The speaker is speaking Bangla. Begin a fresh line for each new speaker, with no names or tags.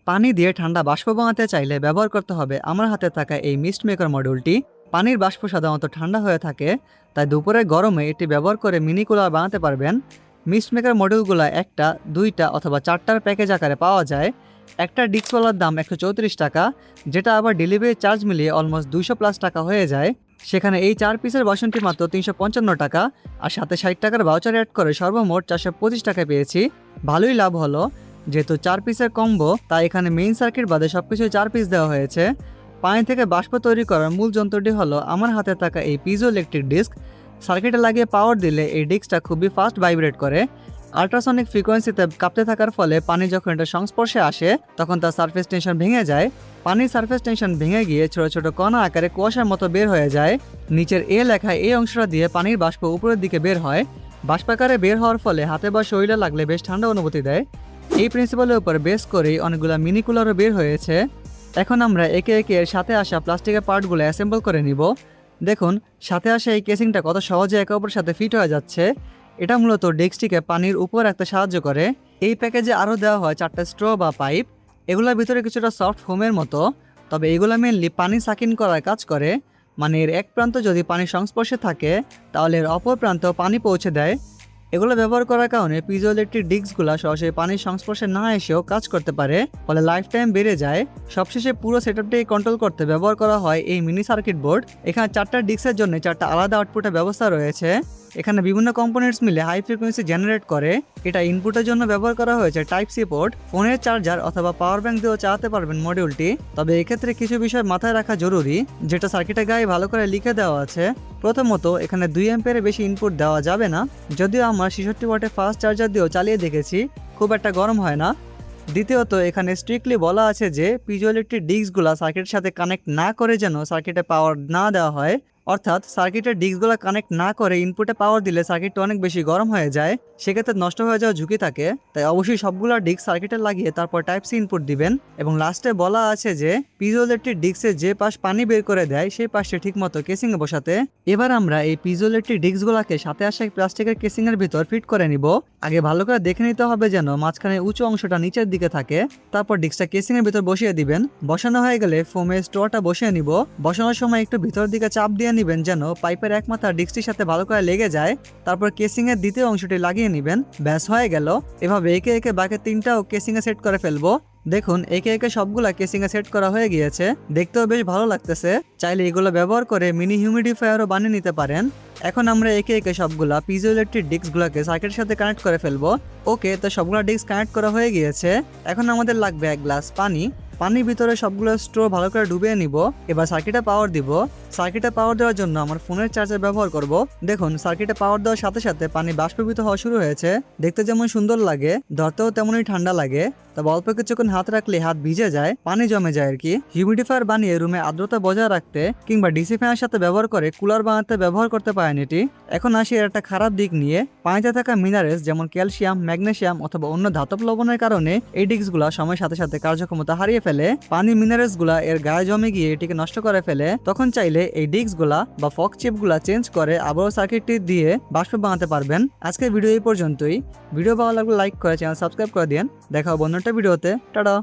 পানি দিয়ে ঠান্ডা বাষ্প বানাতে চাইলে ব্যবহার করতে হবে আমার হাতে থাকা এই মিস্ট মেকার মডিউলটি। পানির বাষ্প সাধারণত ঠান্ডা হয়ে থাকে, তাই দুপুরের গরমে এটি ব্যবহার করে মিনি কুলার বানাতে পারবেন। মিস্ট মেকার মডিউলগুলো একটা, দুইটা অথবা চারটার প্যাকেজ আকারে পাওয়া যায়। একটা ডিক্সওয়ালার দাম 134 টাকা, যেটা আবার ডেলিভারি চার্জ মিলিয়ে অলমোস্ট 200+ টাকা হয়ে যায়। সেখানে এই 4 পিসের বাসনটি মাত্র 355 টাকা, আর সাথে 60 টাকার ভাউচার অ্যাড করে সর্বমোট 425 টাকায় পেয়েছি। ভালোই লাভ হলো। যেহেতু 4 পিসের কম্বো, তাই এখানে মেইন সার্কিট বাদে সবকিছু 4 পিস দেওয়া হয়েছে। পানি থেকে বাষ্প তৈরি করার মূল যন্ত্রটি হলো আমার হাতে থাকা এই পিজো ইলেকট্রিক ডিস্ক। সার্কিটে লাগিয়ে পাওয়ার দিলে এই ডিস্কটা খুবই ফাস্ট ভাইব্রেট করে। আল্ট্রাসনিক ফ্রিকোয়েন্সিতে কাঁপতে থাকার ফলে পানি যখন এটা সংস্পর্শে আসে তখন তার সারফেস টেনশন ভেঙে যায়। পানির সারফেস টেনশন ভেঙে গিয়ে ছোট ছোট কণা আকারে কুয়াশার মতো বের হয়ে যায়। নিচের এ লেখা এই অংশটা দিয়ে পানির বাষ্প উপরের দিকে বের হয়। বাষ্পাকারে বের হওয়ার ফলে হাতে বা শরীরে লাগলে বেশ ঠান্ডা অনুভূতি দেয়। এই প্রিন্সিপালের উপর বেস করেই অনেকগুলো মিনি কুলারও বের হয়েছে। এখন আমরা একে একে এর সাথে আসা প্লাস্টিকের পার্টগুলো অ্যাসেম্বল করে নিব। দেখুন, সাথে আসা এই কেসিংটা কত সহজে একে অপরের সাথে ফিট হয়ে যাচ্ছে। এটা মূলত ডেস্কটিকে পানির উপর রাখতে সাহায্য করে। এই প্যাকেজে আরও দেওয়া হয় 4টা স্ট্র বা পাইপ। এগুলোর ভিতরে কিছুটা সফট ফোমের মতো, তবে এগুলো মেনলি পানি সাকিন করার কাজ করে। মানে এর এক প্রান্ত যদি পানির সংস্পর্শে থাকে তাহলে এর অপর প্রান্তেও পানি পৌঁছে দেয়। এগুলো ব্যবহার করার কারণে পিজো ইলেকট্রিক ডিস্কগুলো সরাসরি পানির সংস্পর্শে না এসেও কাজ করতে পারে, ফলে লাইফ টাইম বেড়ে যায়। সবশেষে পুরো সেটআপটি কন্ট্রোল করতে ব্যবহার করা হয় এই মিনি সার্কিট বোর্ড। এখানে 4টা ডিস্কের জন্য 4টা আলাদা আউটপুটের ব্যবস্থা রয়েছে। এখানে বিভিন্ন কম্পোনেন্টস মিলে হাই ফ্রিকোয়েন্সি জেনারেট করে। এটা ইনপুটের জন্য ব্যবহার করা হয়েছে টাইপ সি পোর্ট। ফোনের চার্জার অথবা পাওয়ার ব্যাংক দিয়েও চালাতে পারবেন মডিউলটি। তবে এক্ষেত্রে কিছু বিষয় মাথায় রাখা জরুরি, যেটা সার্কিটের গায়ে ভালো করে লিখে দেওয়া আছে। প্রথমত, এখানে 2 অ্যাম্পিয়ারের বেশি ইনপুট দেওয়া যাবে না। যদিও আমরা 66 ওয়াটের ফাস্ট চার্জার দিয়েও চালিয়ে দেখেছি, খুব একটা গরম হয় না। দ্বিতীয়ত, এখানে স্ট্রিক্টলি বলা আছে যে পিজো ইলেকট্রিক ডিস্কগুলো সার্কিটের সাথে কানেক্ট না করে যেন সার্কিটে পাওয়ার না দেওয়া হয়। অর্থাৎ সার্কিটের ডিস্কগুলো কানেক্ট না করে ইনপুটে পাওয়ার দিলে সার্কিটটা অনেক বেশি গরম হয়ে যায়, সেক্ষেত্রে নষ্ট হয়ে যাওয়ার ঝুঁকি থাকে। তাই অবশ্যই সবগুলো ডিস্ক সার্কিটে লাগিয়ে তারপর টাইপ সি ইনপুট দিবেন। এবং লাস্টে বলা আছে যে পিজো ইলেকট্রিক ডিস্কের যে পাশ পানি বের করে দেয় সেই পাশে ঠিকমতো কেসিংয়ে বসাতে। এবার আমরা এই পিজো ইলেকট্রিক ডিস্কগুলোকে সাথে আসা প্লাস্টিকের কেসিংয়ের ভিতর ফিট করে নিব। আগে ভালো করে দেখে নিতে হবে যেন মাঝখানে উঁচু অংশটা নিচের দিকে থাকে। তারপর ডিস্কটা কেসিংয়ের ভিতর বসিয়ে দিবেন। বসানো হয়ে গেলে ফোমের স্টোরটা বসিয়ে নিব। বসানোর সময় একটু ভিতর দিকে চাপ দিয়ে নিবেন যেন পাইপের এক মাথা ডিস্কটির সাথে ভালো করে লেগে যায়। তারপর কেসিংয়ের দ্বিতীয় অংশটি লাগিয়ে নিবেন। ব্যাস হয়ে গেল। এভাবে একে একে বাকি 3টাও কেসিংয়ে সেট করে ফেলবো। দেখুন, একে একে সবগুলা কেসিংয়ে সেট করা হয়ে গিয়েছে। দেখতেও বেশ ভালো লাগতেছে। চাইলে এগুলো ব্যবহার করে মিনি হিউমিডিফায়ারও বানিয়ে নিতে পারেন। এখন আমরা একে একে সবগুলা পিজো ইলেকট্রিক ডিস্কগুলোকে সার্কিটের সাথে কানেক্ট করে ফেলবো। ওকে, তো সবগুলা ডিস্ক কানেক্ট করা হয়ে গিয়েছে। এখন আমাদের লাগবে 1 গ্লাস পানি। পানির ভিতরে সবগুলো স্ট্র ভালো করে ডুবিয়ে নিব। এবার সার্কিটে পাওয়ার দিব। সার্কিটে পাওয়ার দেওয়ার জন্য আমার ফোনের চার্জার ব্যবহার করব। দেখুন, সার্কিটে পাওয়ার দেওয়ার সাথে সাথে পানি বাষ্পীভূত হওয়া শুরু হয়েছে। দেখতে যেমন সুন্দর লাগে, ধরতেও তেমনই ঠান্ডা লাগে। তবে অল্প কিছুক্ষণ হাত রাখলে হাত ভিজে যায়, পানি জমে যায় আর কি। হিউমিডিফায়ার বানিয়ে রুমে আর্দ্রতা বজায় রাখতে কিংবা ডিসি ফ্যানের সাথে ব্যবহার করে কুলার বানাতে ব্যবহার করতে পারেন এটি। এখন আসি এর একটা খারাপ দিক নিয়ে। পানিতে থাকা মিনারেলস যেমন ক্যালসিয়াম, ম্যাগনেসিয়াম অথবা অন্য ধাতব লবণের কারণে এই ডিস্কগুলো সময়ের সাথে সাথে কার্যক্ষমতা হারিয়ে ফেলে। পানি মিনারেলস গুলা এর গায়ে জমে গিয়ে এটিকে নষ্ট করে ফেলে। তখন চাইলে এই ডিস্কগুলা বা ফক চিপগুলা চেঞ্জ করে আবারও সার্কিটটি দিয়ে বাষ্প বানাতে পারবেন। আজকের ভিডিও এই পর্যন্তই। ভিডিও ভালো লাগলে লাইক করে চ্যানেল সাবস্ক্রাইব করে দিন। দেখা হবে অন্য একটা ভিডিওতে। টাটা।